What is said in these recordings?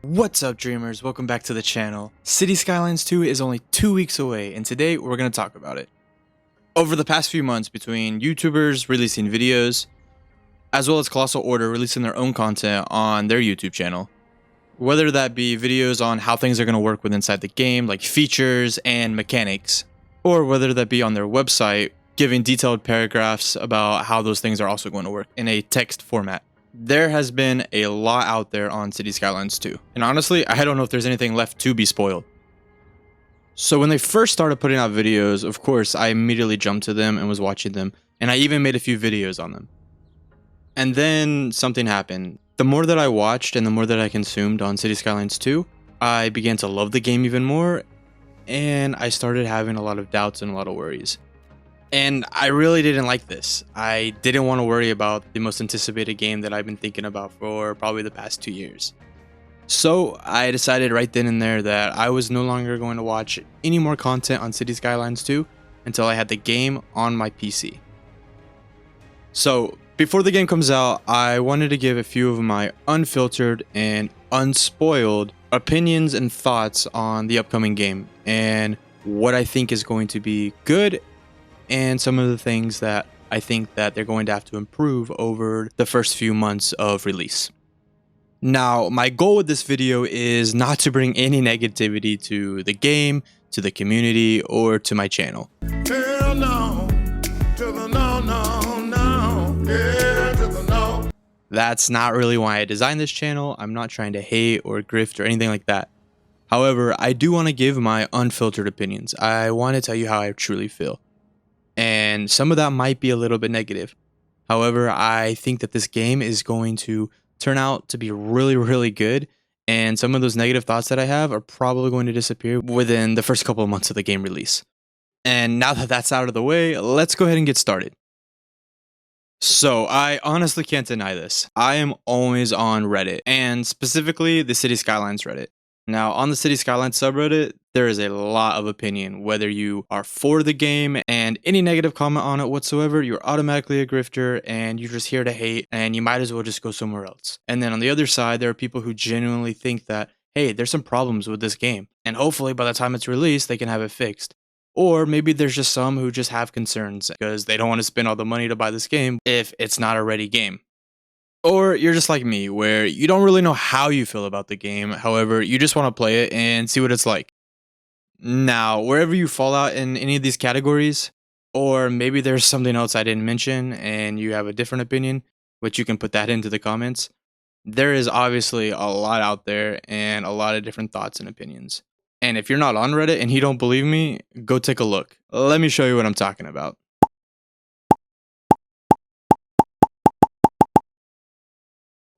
What's up, dreamers? Welcome back to the channel. City Skylines 2 is only 2 weeks away, and today we're going to talk about it. Over the past few months, between YouTubers releasing videos, as well as Colossal Order releasing their own content on their YouTube channel, whether that be videos on how things are going to work with inside the game, like features and mechanics, or whether that be on their website, giving detailed paragraphs about how those things are also going to work in a text format. There has been a lot out there on City Skylines 2, and honestly, I don't know if there's anything left to be spoiled. So when they first started putting out videos, of course, I immediately jumped to them and was watching them, and I even made a few videos on them. And then something happened. The more that I watched and the more that I consumed on City Skylines 2, I began to love the game even more, and I started having a lot of doubts and a lot of worries. And I really didn't like this. I didn't want to worry about the most anticipated game that I've been thinking about for probably the past 2 years. So I decided right then and there that I was no longer going to watch any more content on City Skylines 2 until I had the game on my PC. So before the game comes out, I wanted to give a few of my unfiltered and unspoiled opinions and thoughts on the upcoming game and what I think is going to be good and some of the things that I think that they're going to have to improve over the first few months of release. Now, my goal with this video is not to bring any negativity to the game, to the community, or to my channel. Hell no, to the no, no, no, yeah, to the no. That's not really why I designed this channel. I'm not trying to hate or grift or anything like that. However, I do want to give my unfiltered opinions. I want to tell you how I truly feel. And some of that might be a little bit negative. However, I think that this game is going to turn out to be really, really good. And some of those negative thoughts that I have are probably going to disappear within the first couple of months of the game release. And now that that's out of the way, let's go ahead and get started. So I honestly can't deny this. I am always on Reddit, and specifically the City Skylines Reddit. Now, on the City Skylines subreddit, there is a lot of opinion. Whether you are for the game and any negative comment on it whatsoever, you're automatically a grifter and you're just here to hate and you might as well just go somewhere else. And then on the other side, there are people who genuinely think that, hey, there's some problems with this game, and hopefully by the time it's released, they can have it fixed. Or maybe there's just some who just have concerns because they don't want to spend all the money to buy this game if it's not a ready game. Or you're just like me, where you don't really know how you feel about the game, however, you just want to play it and see what it's like. Now, wherever you fall out in any of these categories, or maybe there's something else I didn't mention and you have a different opinion, which you can put that into the comments, there is obviously a lot out there and a lot of different thoughts and opinions. And if you're not on Reddit and you don't believe me, go take a look. Let me show you what I'm talking about.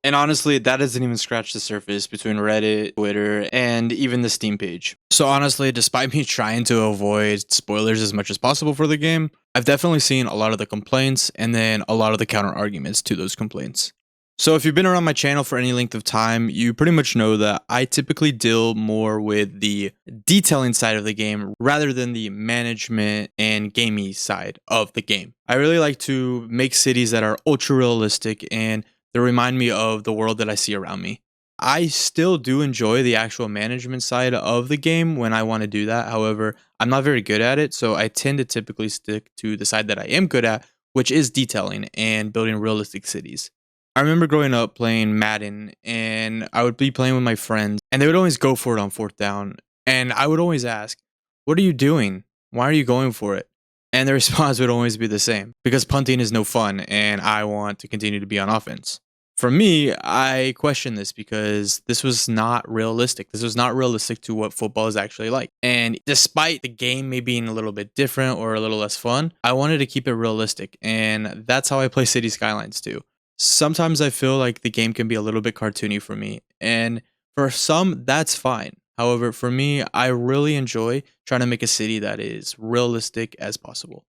And honestly, that doesn't even scratch the surface between Reddit, Twitter, and even the Steam page. So honestly, despite me trying to avoid spoilers as much as possible for the game, I've definitely seen a lot of the complaints and then a lot of the counter arguments to those complaints. So if you've been around my channel for any length of time, you pretty much know that I typically deal more with the detailing side of the game rather than the management and gamey side of the game. I really like to make cities that are ultra realistic and they remind me of the world that I see around me. I still do enjoy the actual management side of the game when I want to do that. However, I'm not very good at it, so I tend to typically stick to the side that I am good at, which is detailing and building realistic cities. I remember growing up playing Madden, and I would be playing with my friends, and they would always go for it on fourth down. And I would always ask, "What are you doing? Why are you going for it?" And the response would always be the same, because punting is no fun, and I want to continue to be on offense. For me, I question this because this was not realistic. This was not realistic to what football is actually like. And despite the game maybe being a little bit different or a little less fun, I wanted to keep it realistic. And that's how I play City Skylines too. Sometimes I feel like the game can be a little bit cartoony for me. And for some, that's fine. However, for me, I really enjoy trying to make a city that is realistic as possible.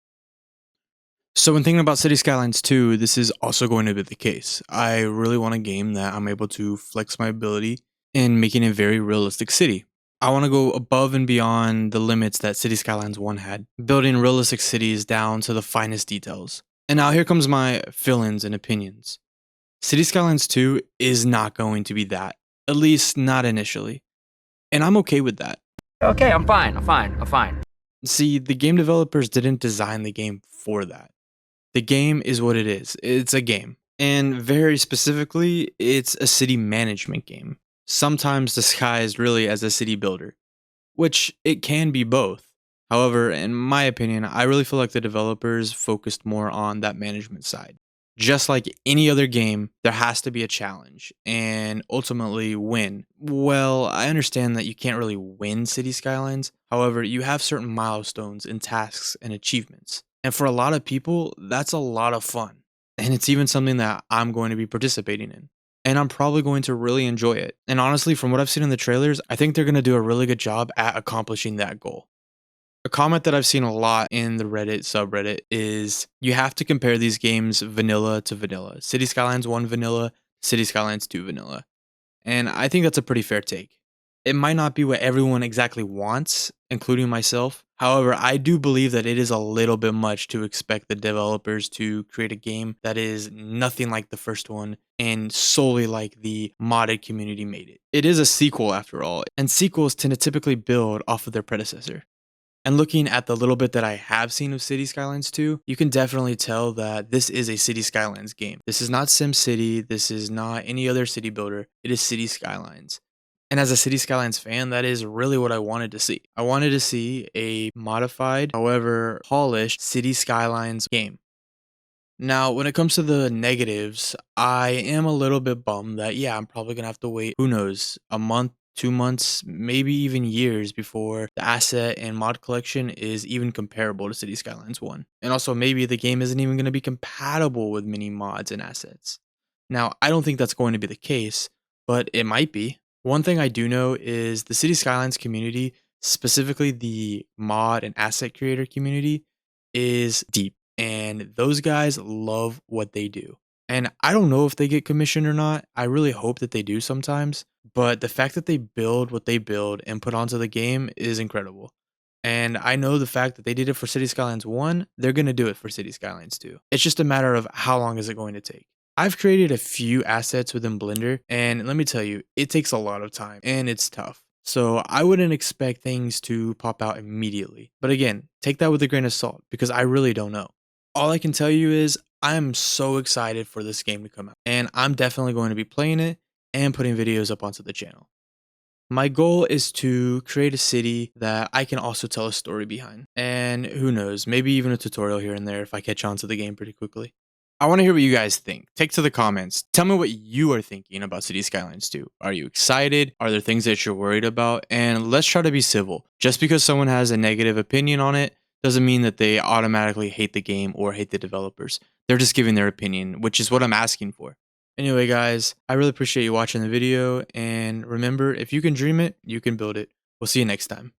So when thinking about City Skylines 2, this is also going to be the case. I really want a game that I'm able to flex my ability in making a very realistic city. I want to go above and beyond the limits that City Skylines 1 had, building realistic cities down to the finest details. And now here comes my feelings and opinions. City Skylines 2 is not going to be that. At least not initially. And I'm okay with that. Okay, I'm fine. See, the game developers didn't design the game for that. The game is what it is. It's a game. And very specifically, it's a city management game, sometimes disguised really as a city builder, which it can be both. However, in my opinion, I really feel like the developers focused more on that management side. Just like any other game, there has to be a challenge and ultimately win. Well, I understand that you can't really win City Skylines. However, you have certain milestones and tasks and achievements. And for a lot of people, that's a lot of fun. And it's even something that I'm going to be participating in. And I'm probably going to really enjoy it. And honestly, from what I've seen in the trailers, I think they're going to do a really good job at accomplishing that goal. A comment that I've seen a lot in the Reddit subreddit is you have to compare these games vanilla to vanilla. City Skylines 1 vanilla, City Skylines 2 vanilla. And I think that's a pretty fair take. It might not be what everyone exactly wants, including myself. However, I do believe that it is a little bit much to expect the developers to create a game that is nothing like the first one and solely like the modded community made it. It is a sequel after all, and sequels tend to typically build off of their predecessor. And looking at the little bit that I have seen of City Skylines 2, you can definitely tell that this is a City Skylines game. This is not SimCity, this is not any other city builder, it is City Skylines. And as a City Skylines fan, that is really what I wanted to see. I wanted to see a modified, however polished City Skylines game. Now, when it comes to the negatives, I am a little bit bummed that, yeah, I'm probably going to have to wait, who knows, a month, 2 months, maybe even years before the asset and mod collection is even comparable to City Skylines 1. And also, maybe the game isn't even going to be compatible with many mods and assets. Now, I don't think that's going to be the case, but it might be. One thing I do know is the City Skylines community, specifically the mod and asset creator community, is deep. And those guys love what they do. And I don't know if they get commissioned or not. I really hope that they do sometimes. But the fact that they build what they build and put onto the game is incredible. And I know the fact that they did it for City Skylines 1, they're going to do it for City Skylines 2. It's just a matter of how long is it going to take. I've created a few assets within Blender, and let me tell you, it takes a lot of time and it's tough. So I wouldn't expect things to pop out immediately. But again, take that with a grain of salt because I really don't know. All I can tell you is I am so excited for this game to come out, and I'm definitely going to be playing it and putting videos up onto the channel. My goal is to create a city that I can also tell a story behind, and who knows, maybe even a tutorial here and there if I catch on to the game pretty quickly. I want to hear what you guys think. Take to the comments. Tell me what you are thinking about City Skylines 2. Are you excited? Are there things that you're worried about? And let's try to be civil. Just because someone has a negative opinion on it doesn't mean that they automatically hate the game or hate the developers. They're just giving their opinion, which is what I'm asking for. Anyway, guys, I really appreciate you watching the video. And remember, if you can dream it, you can build it. We'll see you next time.